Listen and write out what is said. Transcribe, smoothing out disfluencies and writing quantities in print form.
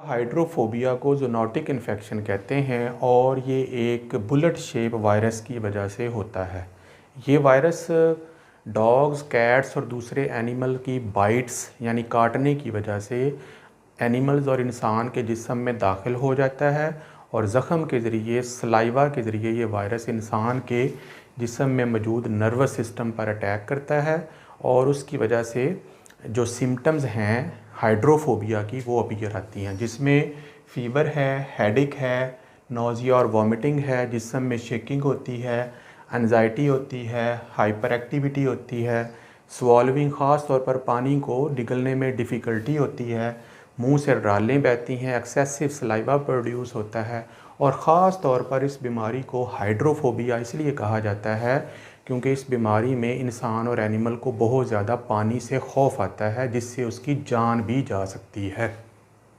Hydrophobia को zoonotic infection कहते हैं और ये एक बुलेट शेप वायरस की वजह से होता है। ये वायरस डॉग्स, कैट्स और दूसरे एनिमल की बाइट्स यानी काटने की वजह से एनिमल्स और इंसान के जिस्म में दाखिल हो जाता है और ज़ख़म के ज़रिए, सलाइवा के ज़रिए ये वायरस इंसान के जिस्म में मौजूद नर्वस सिस्टम पर अटैक करता है और उसकी वजह से जो सिम्टम्स हैं हाइड्रोफोबिया की वो अपीयर आती हैं, जिसमें फ़ीवर है, हेडेक है, नोज़िया और वॉमिटिंग है, जिस्म में शेकिंग होती है, एंजाइटी होती है, हाइपर एक्टिविटी होती है, स्वॉल्विंग ख़ास तौर पर पानी को निगलने में डिफ़िकल्टी होती है, मुंह से रालें बहती हैं, एक्सेसिव सलाइवा प्रोड्यूस होता है और ख़ास तौर पर इस बीमारी को हाइड्रोफोबिया इसलिए कहा जाता है क्योंकि इस बीमारी में इंसान और एनिमल को बहुत ज़्यादा पानी से खौफ आता है, जिससे उसकी जान भी जा सकती है।